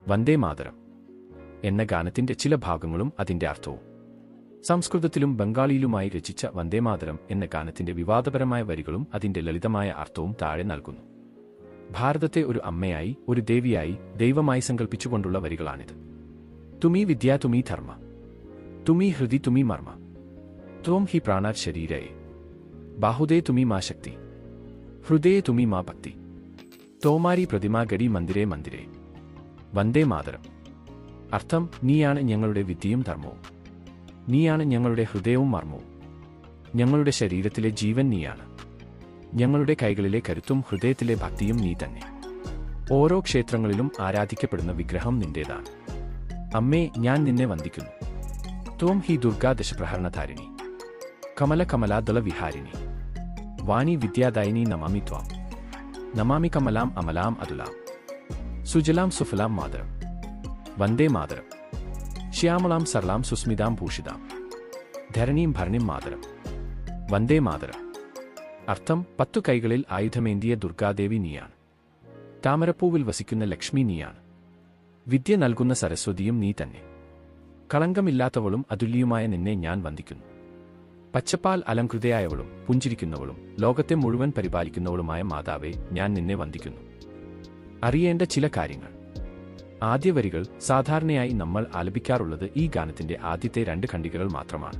വന്ദേ മാതരം എന്ന ഗാനത്തിന്റെ ചില ഭാഗങ്ങളും അതിന്റെ അർത്ഥവും. സംസ്കൃതത്തിലും ബംഗാളിയിലുമായി രചിച്ച വന്ദേമാതരം എന്ന ഗാനത്തിന്റെ വിവാദപരമായ വരികളും അതിന്റെ ലളിതമായ അർത്ഥവും താഴെ നൽകുന്നു. ഭാരതത്തെ ഒരു അമ്മയായി, ഒരു ദേവിയായി, ദൈവമായി സങ്കല്പിച്ചുകൊണ്ടുള്ള വരികളാണിത്. തുമി വിദ്യ, തുമി ധർമ്മ, തുമി ഹൃദി, തുമി മർമ്മ, ത്വം ഹി പ്രാണാത് ശരീരയെ, ബാഹുദേ തുമി മാ ശക്തി, ഹൃദയേ തുമി മാ ഭക്തി, തോമാരി പ്രതിമാ ഗടി മന്ദിരേ മന്ദിരേ. വന്ദേ മാതരം. അർത്ഥം: നീയാണ് ഞങ്ങളുടെ വിദ്യയും ധർമ്മവും, നീയാണ് ഞങ്ങളുടെ ഹൃദയവും മർമ്മവും, ഞങ്ങളുടെ ശരീരത്തിലെ ജീവൻ നീയാണ്, ഞങ്ങളുടെ കൈകളിലെ കരുത്തും ഹൃദയത്തിലെ ഭക്തിയും നീ തന്നെ. ഓരോ ക്ഷേത്രങ്ങളിലും ആരാധിക്കപ്പെടുന്ന വിഗ്രഹം നിന്റേതാണ്. അമ്മേ, ഞാൻ നിന്നെ വന്ദിക്കുന്നു. ത്വം ഹി ദുർഗാ ദശപ്രഹരണധാരിണി, കമല കമലാദള വിഹാരിണി, വാണി വിദ്യാദായിനി. നമാമി ത്വാം, നമാമി കമലാം അമലാം അതുലാം, സുജലാം സുഫലാം മാതരം. വന്ദേ മാതരം. ശ്യാമളാം സർലാം സുസ്മിതാം ഭൂഷിതാം, ധരണീം ഭരണിം മാതരം. വന്ദേ മാതരം. അർത്ഥം: 10 കൈകളിൽ ആയുധമേന്തിയ ദുർഗാദേവി നീയാണ്, താമരപ്പൂവിൽ വസിക്കുന്ന ലക്ഷ്മി നീയാണ്, വിദ്യ നൽകുന്ന സരസ്വതിയും നീ തന്നെ. കളങ്കമില്ലാത്തവളും അതുല്യവുമായ നിന്നെ ഞാൻ വന്ദിക്കുന്നു. പച്ചപ്പാൽ അലങ്കൃതയായവളും പുഞ്ചിരിക്കുന്നവളും ലോകത്തെ മുഴുവൻ പരിപാലിക്കുന്നവളുമായ മാതാവേ, ഞാൻ നിന്നെ വന്ദിക്കുന്നു. അറിയേണ്ട ചില കാര്യങ്ങൾ. ആദ്യ വരികൾ സാധാരണയായി നമ്മൾ ആലപിക്കാറുള്ളത് ഈ ഗാനത്തിന്റെ ആദ്യത്തെ 2 ഖണ്ഡികകൾ മാത്രമാണ്.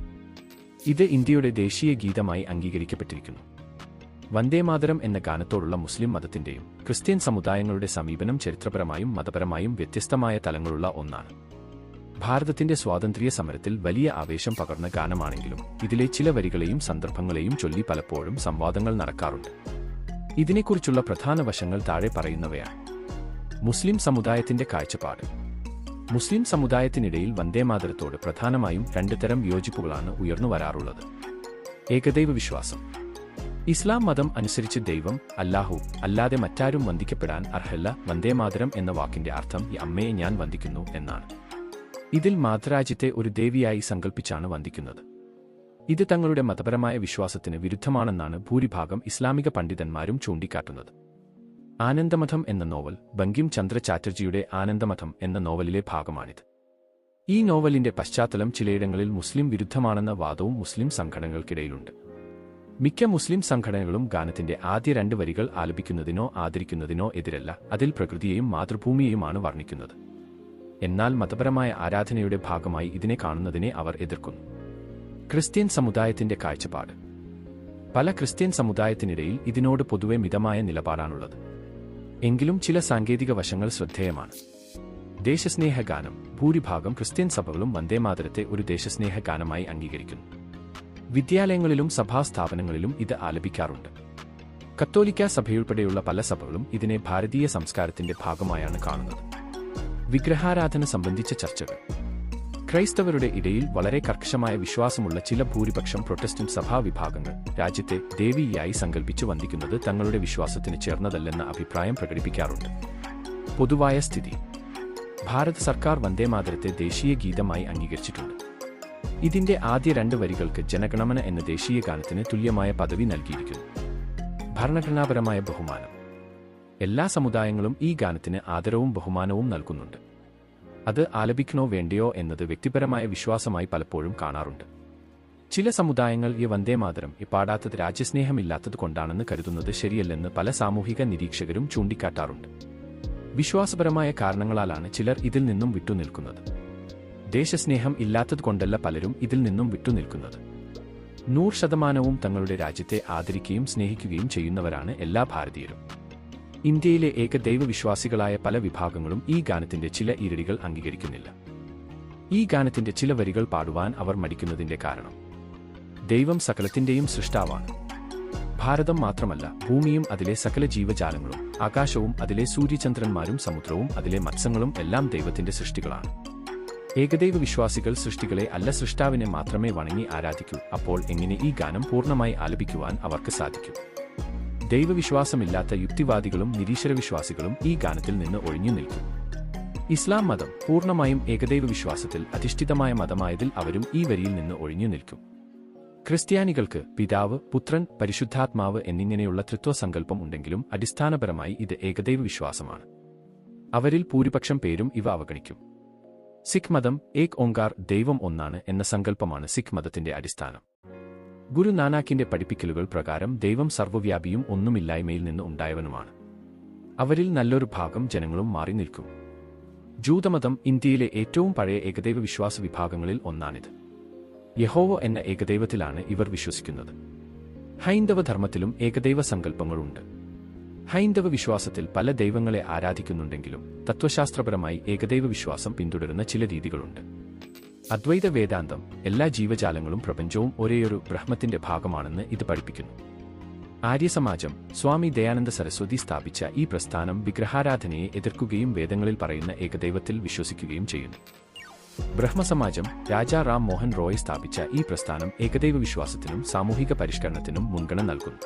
ഇത് ഇന്ത്യയുടെ ദേശീയ ഗീതമായി അംഗീകരിക്കപ്പെട്ടിരിക്കുന്നു. വന്ദേമാതരം എന്ന ഗാനത്തോടുള്ള മുസ്ലിം മതത്തിന്റെയും ക്രിസ്ത്യൻ സമുദായങ്ങളുടെ സമീപനം ചരിത്രപരമായും മതപരമായും വ്യത്യസ്തമായ തലങ്ങളുള്ള ഒന്നാണ്. ഭാരതത്തിന്റെ സ്വാതന്ത്ര്യ സമരത്തിൽ വലിയ ആവേശം പകർന്ന ഗാനമാണെങ്കിലും ഇതിലെ ചില വരികളെയും സന്ദർഭങ്ങളെയും ചൊല്ലി പലപ്പോഴും സംവാദങ്ങൾ നടക്കാറുണ്ട്. ഇതിനെക്കുറിച്ചുള്ള പ്രധാന വശങ്ങൾ താഴെ പറയുന്നവയാണ്. മുസ്ലിം സമുദായത്തിന്റെ കാഴ്ചപ്പാട്. മുസ്ലിം സമുദായത്തിനിടയിൽ വന്ദേമാതരത്തോട് പ്രധാനമായും 2 തരം വിയോജിപ്പുകളാണ് ഉയർന്നു വരാറുള്ളത്. ഏകദൈവ വിശ്വാസം. ഇസ്ലാം മതം അനുസരിച്ച് ദൈവം, അല്ലാഹു അല്ലാതെ മറ്റാരും വന്ദിക്കപ്പെടാൻ അർഹല്ല. വന്ദേമാതരം എന്ന വാക്കിന്റെ അർത്ഥം ഈ അമ്മയെ ഞാൻ വന്ദിക്കുന്നു എന്നാണ്. ഇതിൽ മാതൃരാജ്യത്തെ ഒരു ദേവിയായി സങ്കല്പിച്ചാണ് വന്ദിക്കുന്നത്. ഇത് തങ്ങളുടെ മതപരമായ വിശ്വാസത്തിന് വിരുദ്ധമാണെന്നാണ് ഭൂരിഭാഗം ഇസ്ലാമിക പണ്ഡിതന്മാരും ചൂണ്ടിക്കാട്ടുന്നത്. ആനന്ദമഠം എന്ന നോവൽ ബങ്കിം ചന്ദ്ര ചാറ്റർജിയുടെ ആനന്ദമഠം എന്ന നോവലിലെ ഭാഗമാണിത്. ഈ നോവലിന്റെ പശ്ചാത്തലം ചിലയിടങ്ങളിൽ മുസ്ലിം വിരുദ്ധമാണെന്ന വാദവും മുസ്ലിം സംഘടനകൾക്കിടയിലുണ്ട്. മിക്ക മുസ്ലിം സംഘടനകളും ഗാനത്തിന്റെ ആദ്യ 2 വരികൾ ആലപിക്കുന്നതിനോ ആദരിക്കുന്നതിനോ എതിരല്ല, അതിൽ പ്രകൃതിയെയും മാതൃഭൂമിയെയുമാണ് വർണ്ണിക്കുന്നത്. എന്നാൽ മതപരമായ ആരാധനയുടെ ഭാഗമായി ഇതിനെ കാണുന്നതിനെ അവർ എതിർക്കുന്നു. ക്രിസ്ത്യൻ സമുദായത്തിന്റെ കാഴ്ചപ്പാട്. പല ക്രിസ്ത്യൻ സമുദായത്തിനിടയിൽ ഇതിനോട് പൊതുവെ മിതമായ നിലപാടാണുള്ളത്. എങ്കിലും ചില സാങ്കേതിക വശങ്ങൾ ശ്രദ്ധേയമാണ്. ദേശസ്നേഹ ഗാനം. ഭൂരിഭാഗം ക്രിസ്ത്യൻ സഭകളും വന്ദേമാതരത്തെ ഒരു ദേശസ്നേഹ ഗാനമായി അംഗീകരിക്കുന്നു. വിദ്യാലയങ്ങളിലും സഭാസ്ഥാപനങ്ങളിലും ഇത് ആലപിക്കാറുണ്ട്. കത്തോലിക്ക സഭയുൾപ്പെടെയുള്ള പല സഭകളും ഇതിനെ ഭാരതീയ സംസ്കാരത്തിന്റെ ഭാഗമായാണ് കാണുന്നത്. വിഗ്രഹാരാധന സംബന്ധിച്ച ചർച്ചകൾ. ക്രൈസ്തവരുടെ ഇടയിൽ വളരെ കർക്കശമായ വിശ്വാസമുള്ള ചില ഭൂരിപക്ഷം പ്രൊട്ടസ്റ്റന്റ് സഭാവിഭാഗങ്ങൾ രാജ്യത്തെ ദേവിയായി സങ്കല്പിച്ച് വന്ദിക്കുന്നത് തങ്ങളുടെ വിശ്വാസത്തിന് ചേർന്നതല്ലെന്ന അഭിപ്രായം പ്രകടിപ്പിക്കാറുണ്ട്. പൊതുവായ സ്ഥിതി. ഭാരത സർക്കാർ വന്ദേമാതരത്തെ ദേശീയ ഗീതമായി അംഗീകരിച്ചിട്ടുണ്ട്. ഇതിന്റെ ആദ്യ 2 വരികൾക്ക് ജനഗണമന എന്ന ദേശീയ ഗാനത്തിന് തുല്യമായ പദവി നൽകിയിരിക്കുന്നു. ഭരണഘടനാപരമായ ബഹുമാനം. എല്ലാ സമുദായങ്ങളും ഈ ഗാനത്തിന് ആദരവും ബഹുമാനവും നൽകുന്നുണ്ട്. അത് ആലപിക്കണോ വേണ്ടയോ എന്നത് വ്യക്തിപരമായ വിശ്വാസമായി പലപ്പോഴും കാണാറുണ്ട്. ചില സമുദായങ്ങൾ ഈ വന്ദേമാതരം പാടാത്തത് രാജ്യസ്നേഹമില്ലാത്തത് കൊണ്ടാണെന്ന് കരുതുന്നത് ശരിയല്ലെന്ന് പല സാമൂഹിക നിരീക്ഷകരും ചൂണ്ടിക്കാട്ടാറുണ്ട്. വിശ്വാസപരമായ കാരണങ്ങളാലാണ് ചിലർ ഇതിൽ നിന്നും വിട്ടുനിൽക്കുന്നത്. ദേശസ്നേഹം ഇല്ലാത്തതുകൊണ്ടല്ല പലരും ഇതിൽ നിന്നും വിട്ടുനിൽക്കുന്നത്. 100% തങ്ങളുടെ രാജ്യത്തെ ആദരിക്കുകയും സ്നേഹിക്കുകയും ചെയ്യുന്നവരാണ് എല്ലാ ഭാരതീയരും. ഇന്ത്യയിലെ ഏകദൈവ വിശ്വാസികളായ പല വിഭാഗങ്ങളും ഈ ഗാനത്തിന്റെ ചില ഈരടികൾ അംഗീകരിക്കുന്നില്ല. ഈ ഗാനത്തിന്റെ ചില വരികൾ പാടുവാൻ അവർ മടിക്കുന്നതിന്റെ കാരണം: ദൈവം സകലത്തിന്റെയും സൃഷ്ടാവാണ്. ഭാരതം മാത്രമല്ല, ഭൂമിയും അതിലെ സകല ജീവജാലങ്ങളും, ആകാശവും അതിലെ സൂര്യചന്ദ്രന്മാരും സമുദ്രവും അതിലെ മത്സ്യങ്ങളും എല്ലാം ദൈവത്തിന്റെ സൃഷ്ടികളാണ്. ഏകദൈവ വിശ്വാസികൾ സൃഷ്ടികളെ അല്ല, സൃഷ്ടാവിനെ മാത്രമേ വണങ്ങി ആരാധിക്കൂ. അപ്പോൾ എങ്ങനെ ഈ ഗാനം പൂർണ്ണമായി ആലപിക്കുവാൻ അവർക്ക് സാധിക്കും? ദൈവവിശ്വാസമില്ലാത്ത യുക്തിവാദികളും നിരീശ്വരവിശ്വാസികളും ഈ ഗാനത്തിൽ നിന്ന് ഒഴിഞ്ഞു നിൽക്കും. ഇസ്ലാം മതം പൂർണ്ണമായും ഏകദൈവ വിശ്വാസത്തിൽ അധിഷ്ഠിതമായ മതമായതിൽ അവരും ഈ വരിയിൽ നിന്ന് ഒഴിഞ്ഞു നിൽക്കും. ക്രിസ്ത്യാനികൾക്ക് പിതാവ്, പുത്രൻ, പരിശുദ്ധാത്മാവ് എന്നിങ്ങനെയുള്ള ത്രിത്വസങ്കല്പം ഉണ്ടെങ്കിലും അടിസ്ഥാനപരമായി ഇത് ഏകദൈവ വിശ്വാസമാണ്. അവരിൽ ഭൂരിപക്ഷം പേരും ഇവ അവഗണിക്കും. സിഖ് മതം ഏക് ഓങ്കാർ ദൈവം ഒന്നാണ് എന്ന സങ്കല്പമാണ് സിഖ് മതത്തിന്റെ അടിസ്ഥാനം. ഗുരു നാനാക്കിന്റെ പഠിപ്പിക്കലുകൾ പ്രകാരം ദൈവം സർവ്വവ്യാപിയും ഒന്നുമില്ലായ്മയിൽ നിന്ന് ഉണ്ടായവനുമാണ്. അവരിൽ നല്ലൊരു ഭാഗം ജനങ്ങളും മാറി നിൽക്കും. ജൂതമതം ഇന്ത്യയിലെ ഏറ്റവും പഴയ ഏകദൈവ വിശ്വാസ വിഭാഗങ്ങളിൽ ഒന്നാണിത്. യഹോവ എന്ന ഏകദൈവത്തിലാണ് ഇവർ വിശ്വസിക്കുന്നത്. ഹൈന്ദവ ധർമ്മത്തിലും ഏകദൈവ സങ്കല്പങ്ങളുണ്ട്. ഹൈന്ദവ വിശ്വാസത്തിൽ പല ദൈവങ്ങളെ ആരാധിക്കുന്നുണ്ടെങ്കിലും തത്വശാസ്ത്രപരമായി ഏകദൈവ വിശ്വാസം പിന്തുടരുന്ന ചില രീതികളുണ്ട്. അദ്വൈത വേദാന്തം എല്ലാ ജീവജാലങ്ങളും പ്രപഞ്ചവും ഒരേയൊരു ബ്രഹ്മത്തിന്റെ ഭാഗമാണെന്ന് ഇത് പഠിപ്പിക്കുന്നു. ആര്യസമാജം സ്വാമി ദയാനന്ദ സരസ്വതി സ്ഥാപിച്ച ഈ പ്രസ്ഥാനം വിഗ്രഹാരാധനയെ എതിർക്കുകയും വേദങ്ങളിൽ പറയുന്ന ഏകദൈവത്തിൽ വിശ്വസിക്കുകയും ചെയ്യുന്നു. ബ്രഹ്മസമാജം രാജാ റാം മോഹൻ റോയ് സ്ഥാപിച്ച ഈ പ്രസ്ഥാനം ഏകദൈവ വിശ്വാസത്തിനും സാമൂഹിക പരിഷ്കരണത്തിനും മുൻഗണന നൽകുന്നു.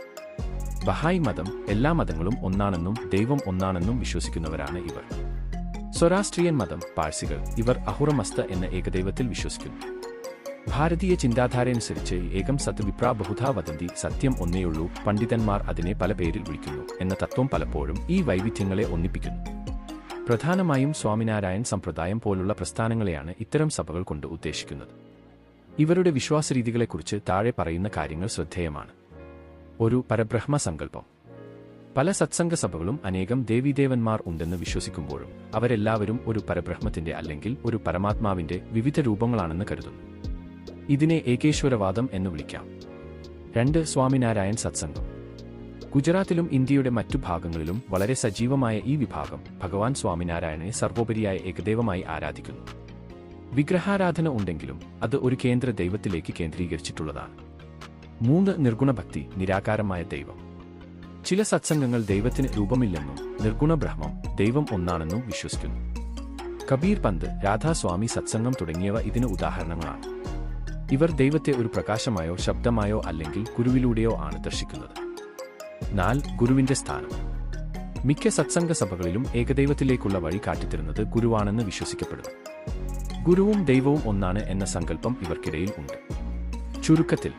ബഹായി മതം എല്ലാ മതങ്ങളും ഒന്നാണെന്നും ദൈവം ഒന്നാണെന്നും വിശ്വസിക്കുന്നവരാണ് ഇവർ. സ്വരാഷ്ട്രീയൻ മതം പാഴ്സികൾ ഇവർ അഹുറമസ്ത എന്ന ഏകദൈവത്തിൽ വിശ്വസിക്കുന്നു. ഭാരതീയ ചിന്താധാരയനുസരിച്ച് ഏകം സത് വിപ്രാ ബഹുധാ വദന്തി സത്യം ഒന്നേയുള്ളൂ, പണ്ഡിതന്മാർ അതിനെ പല പേരിൽ വിളിക്കുന്നു എന്ന തത്വം പലപ്പോഴും ഈ വൈവിധ്യങ്ങളെ ഒന്നിപ്പിക്കുന്നു. പ്രധാനമായും സ്വാമിനാരായൺ സമ്പ്രദായം പോലുള്ള പ്രസ്ഥാനങ്ങളെയാണ് ഇത്തരം സഭകൾ കൊണ്ട് ഉദ്ദേശിക്കുന്നത്. ഇവരുടെ വിശ്വാസരീതികളെക്കുറിച്ച് താഴെ പറയുന്ന കാര്യങ്ങൾ ശ്രദ്ധേയമാണ്. ഒരു പരബ്രഹ്മ സങ്കല്പം. പല സത്സംഗ സഭകളും അനേകം ദേവീദേവന്മാർ ഉണ്ടെന്ന് വിശ്വസിക്കുമ്പോഴും അവരെല്ലാവരും ഒരു പരബ്രഹ്മത്തിന്റെ അല്ലെങ്കിൽ ഒരു പരമാത്മാവിന്റെ വിവിധ രൂപങ്ങളാണെന്ന് കരുതുന്നു. ഇതിനെ ഏകേശ്വരവാദം എന്ന് വിളിക്കാം. 2 സ്വാമിനാരായൺ സത്സംഗം. ഗുജറാത്തിലും ഇന്ത്യയുടെ മറ്റു ഭാഗങ്ങളിലും വളരെ സജീവമായ ഈ വിഭാഗം ഭഗവാൻ സ്വാമിനാരായണനെ സർവോപരിയായ ഏകദൈവമായി ആരാധിക്കുന്നു. വിഗ്രഹാരാധന ഉണ്ടെങ്കിലും അത് ഒരു കേന്ദ്ര ദൈവത്തിലേക്ക് കേന്ദ്രീകരിച്ചിട്ടുള്ളതാണ്. 3 നിർഗുണഭക്തി നിരാകാരമായ ദൈവം. ചില സത്സംഗങ്ങൾ ദൈവത്തിന് രൂപമില്ലെന്നും നിർഗുണ ബ്രഹ്മം ദൈവം ഒന്നാണെന്നും വിശ്വസിക്കുന്നു. കബീർ പന്ത് രാധാസ്വാമി സത്സംഗം തുടങ്ങിയവ ഇതിന് ഉദാഹരണങ്ങളാണ്. ഇവർ ദൈവത്തെ ഒരു പ്രകാശമായോ ശബ്ദമായോ അല്ലെങ്കിൽ ഗുരുവിലൂടെയോ ആണ് ദർശിക്കുന്നത്. 4 ഗുരുവിന്റെ സ്ഥാനം. മിക്ക സത്സംഗ സഭകളിലും ഏകദൈവത്തിലേക്കുള്ള വഴി കാട്ടിത്തരുന്നത് ഗുരുവാണെന്ന് വിശ്വസിക്കപ്പെടുന്നു. ഗുരുവും ദൈവവും ഒന്നാണ് എന്ന സങ്കല്പം ഇവർക്കിടയിൽ ഉണ്ട്. ചുരുക്കത്തിൽ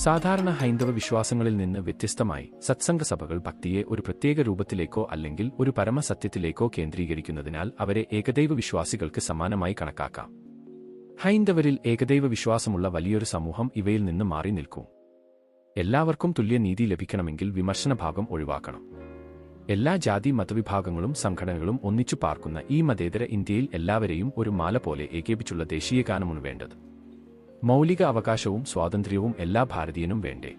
സാധാരണ ഹൈന്ദവ വിശ്വാസങ്ങളിൽ നിന്ന് വ്യത്യസ്തമായി സത്സംഗ സഭകൾ ഭക്തിയെ ഒരു പ്രത്യേക രൂപത്തിലേക്കോ അല്ലെങ്കിൽ ഒരു പരമസത്യത്തിലേക്കോ കേന്ദ്രീകരിക്കുന്നതിനാൽ അവരെ ഏകദൈവ വിശ്വാസികൾക്ക് സമാനമായി കണക്കാക്കാം. ഹൈന്ദവരിൽ ഏകദൈവ വിശ്വാസമുള്ള വലിയൊരു സമൂഹം ഇവയിൽ നിന്ന് മാറി നിൽക്കും. എല്ലാവർക്കും തുല്യ നീതി ലഭിക്കണമെങ്കിൽ വിമർശനഭാഗം ഒഴിവാക്കണം. എല്ലാ ജാതി മതവിഭാഗങ്ങളും സംഘടനകളും ഒന്നിച്ചു പാർക്കുന്ന ഈ മതേതര ഇന്ത്യയിൽ എല്ലാവരെയും ഒരു മാല പോലെ ഏകീപിച്ചുള്ള ദേശീയഗാനമാണ് വേണ്ടത്. മൗലിക അവകാശവും സ്വാതന്ത്ര്യവും എല്ലാ ഭാരതീയനും വേണ്ടേ?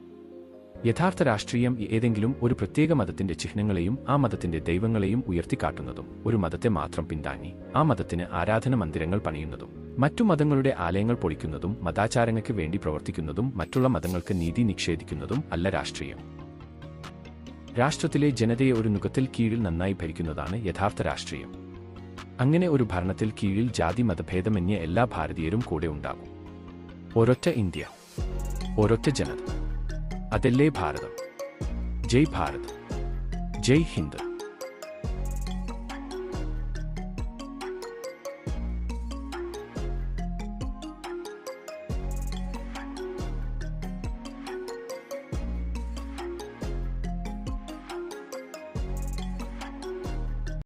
യഥാർത്ഥ രാഷ്ട്രീയം ഏതെങ്കിലും ഒരു പ്രത്യേക മതത്തിന്റെ ചിഹ്നങ്ങളെയും ആ മതത്തിന്റെ ദൈവങ്ങളെയും ഉയർത്തിക്കാട്ടുന്നതും ഒരു മതത്തെ മാത്രം പിന്താങ്ങി ആ മതത്തിന് ആരാധന മന്ദിരങ്ങൾ പണിയുന്നതും മറ്റു മതങ്ങളുടെ ആലയങ്ങൾ പൊളിക്കുന്നതും മതാചാരങ്ങൾക്ക് വേണ്ടി പ്രവർത്തിക്കുന്നതും മറ്റുള്ള മതങ്ങൾക്ക് നീതി നിഷേധിക്കുന്നതും അല്ല രാഷ്ട്രീയം. രാഷ്ട്രത്തിലെ ജനതയെ ഒരു നുകത്തിൽ കീഴിൽ നന്നായി ഭരിക്കുന്നതാണ് യഥാർത്ഥ രാഷ്ട്രീയം. അങ്ങനെ ഒരു ഭരണത്തിൽ കീഴിൽ ജാതി മതഭേദമന്യേ എല്ലാ ഭാരതീയരും കൂടെ ഉണ്ടാകും. ഒരൊറ്റ ഇന്ത്യ, ഒരൊറ്റ ജനത. അതല്ലേ ഭാരതം. ജയ് ഭാരത്, ജയ് ഹിന്ദ്.